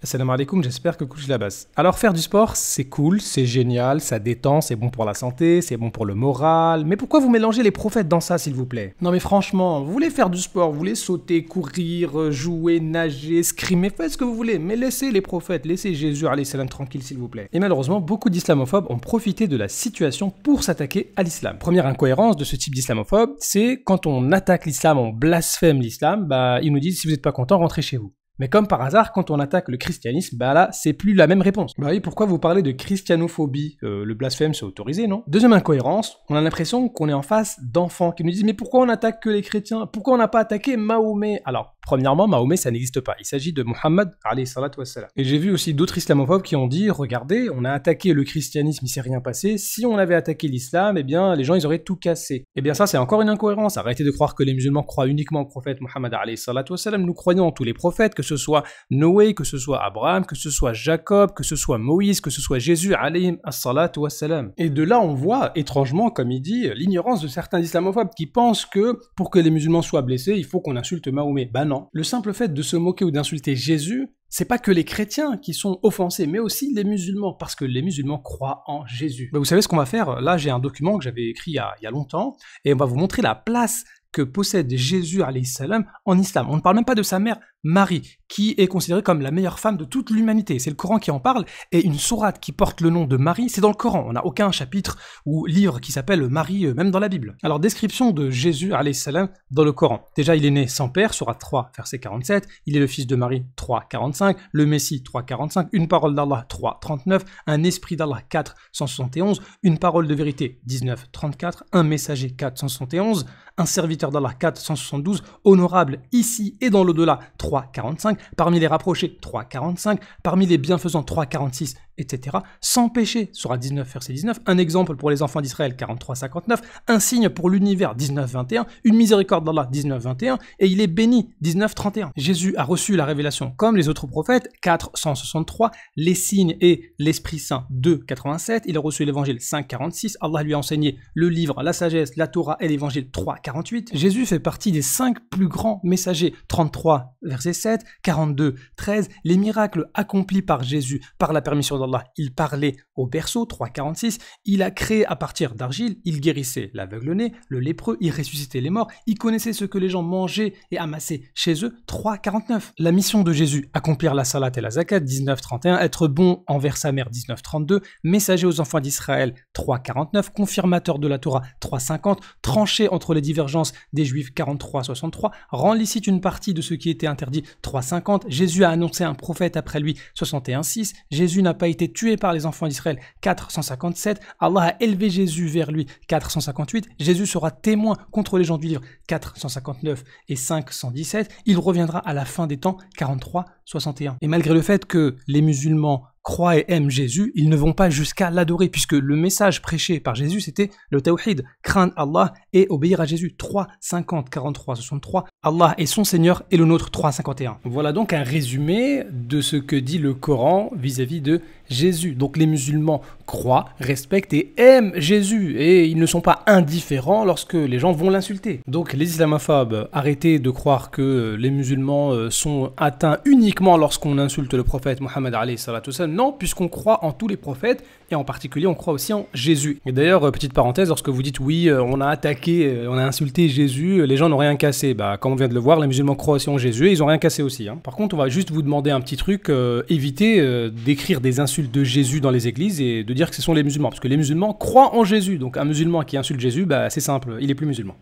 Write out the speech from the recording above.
Assalamu alaikum, j'espère que couche la base. Alors faire du sport, c'est cool, c'est génial, ça détend, c'est bon pour la santé, c'est bon pour le moral, mais pourquoi vous mélangez les prophètes dans ça s'il vous plaît? Non mais franchement, vous voulez faire du sport, vous voulez sauter, courir, jouer, nager, scrimer, faites ce que vous voulez, mais laissez les prophètes, laissez Jésus alayhi salam tranquille s'il vous plaît. Et malheureusement, beaucoup d'islamophobes ont profité de la situation pour s'attaquer à l'islam. Première incohérence de ce type d'islamophobe, c'est quand on attaque l'islam, on blasphème l'islam, ils nous disent si vous n'êtes pas content, rentrez chez vous. Mais comme par hasard, quand on attaque le christianisme, là, c'est plus la même réponse. Oui, pourquoi vous parlez de christianophobie? Le blasphème, c'est autorisé, non? Deuxième incohérence, on a l'impression qu'on est en face d'enfants qui nous disent « Mais pourquoi on attaque que les chrétiens? Pourquoi on n'a pas attaqué Mahomet ?» Alors, premièrement, Mahomet, ça n'existe pas. Il s'agit de Muhammad, alayhi salatu wassalam. Et j'ai vu aussi d'autres islamophobes qui ont dit « Regardez, on a attaqué le christianisme, il s'est rien passé. Si on avait attaqué l'islam, eh bien, les gens, ils auraient tout cassé. » Eh bien, ça, c'est encore une incohérence. Arrêtez de croire que les musulmans croient uniquement au prophète Muhammad, alayhi salatu wassalam. Nous croyons en tous les prophètes, que ce soit Noé, que ce soit Abraham, que ce soit Jacob, que ce soit Moïse, que ce soit Jésus, alayhi salatu wassalam. Et de là, on voit, étrangement, comme il dit, l'ignorance de certains islamophobes qui pensent que pour que les musulmans soient blessés, il faut qu'on insulte Mahomet. Bah non. Le simple fait de se moquer ou d'insulter Jésus, c'est pas que les chrétiens qui sont offensés, mais aussi les musulmans, parce que les musulmans croient en Jésus. Vous savez ce qu'on va faire? Là, j'ai un document que j'avais écrit il y a longtemps, et on va vous montrer la place que possède Jésus alayhi salam en islam. On ne parle même pas de sa mère Marie, qui est considérée comme la meilleure femme de toute l'humanité. C'est le Coran qui en parle, et une sourate qui porte le nom de Marie, c'est dans le Coran. On n'a aucun chapitre ou livre qui s'appelle Marie, même dans la Bible. Alors, description de Jésus alayhi salam dans le Coran. Déjà, il est né sans père, sourate 3, verset 47. Il est le fils de Marie, 3, 45. Le Messie, 3, 45. Une parole d'Allah, 3, 39. Un esprit d'Allah, 4, 171. Une parole de vérité, 19, 34. Un messager, 4, 171. Un serviteur d'Allah, 4, 172. Honorable ici et dans l'au-delà, 3, 45. Parmi les rapprochés, 3, 45. Parmi les bienfaisants, 3, 46, etc. Sans péché, sourate 19, verset 19. Un exemple pour les enfants d'Israël, 43, 59. Un signe pour l'univers, 19, 21. Une miséricorde d'Allah, 19, 21. Et il est béni, 19, 31. Jésus a reçu la révélation comme les autres prophètes, 4, 163. Les signes et l'Esprit Saint, 2, 87. Il a reçu l'évangile, 5, 46. Allah lui a enseigné le livre, la sagesse, la Torah et l'évangile, 3, 48. Jésus fait partie des 5 plus grands messagers, 33, verset 7, 42, 13. Les miracles accomplis par Jésus, par la permission d'Allah, il parlait au berceau, 3, 46. Il a créé à partir d'argile, il guérissait l'aveugle-né, le lépreux, il ressuscitait les morts, il connaissait ce que les gens mangeaient et amassaient chez eux, 3, 49. La mission de Jésus, accomplir la salat et la zakat, 19, 31. Être bon envers sa mère, 19, 32. Messager aux enfants d'Israël, 3, 49. Confirmateur de la Torah, 3, 50. Tranché entre les divergences des Juifs, 43, 63. Rend licite une partie de ce qui était interdit, 3, 50. Jésus a annoncé un prophète après lui, 61, 6. Jésus n'a pas été tué par les enfants d'Israël, 457. Allah a élevé Jésus vers lui, 458. Jésus sera témoin contre les gens du livre, 459 et 517. Il reviendra à la fin des temps, 43, 61. Et malgré le fait que les musulmans croient et aiment Jésus, ils ne vont pas jusqu'à l'adorer, puisque le message prêché par Jésus, c'était le tawhid, craindre Allah et obéir à Jésus. 3, 50, 43, 63. Allah est son Seigneur et le nôtre, 3, 51. Voilà donc un résumé de ce que dit le Coran vis-à-vis de Jésus. Donc les musulmans croient, respectent et aiment Jésus, et ils ne sont pas indifférents lorsque les gens vont l'insulter. Donc les islamophobes, arrêtez de croire que les musulmans sont atteints uniquement lorsqu'on insulte le prophète Mohammed alayhi salatu wassalam. Non, puisqu'on croit en tous les prophètes, et en particulier on croit aussi en Jésus. Et d'ailleurs, petite parenthèse, lorsque vous dites oui, on a attaqué, on a insulté Jésus, les gens n'ont rien cassé. Comme on vient de le voir, les musulmans croient aussi en Jésus, et ils n'ont rien cassé aussi. Par contre, on va juste vous demander un petit truc, évitez d'écrire des insultes de Jésus dans les églises et de dire que ce sont les musulmans, parce que les musulmans croient en Jésus. Donc un musulman qui insulte Jésus, c'est simple, il est plus musulman.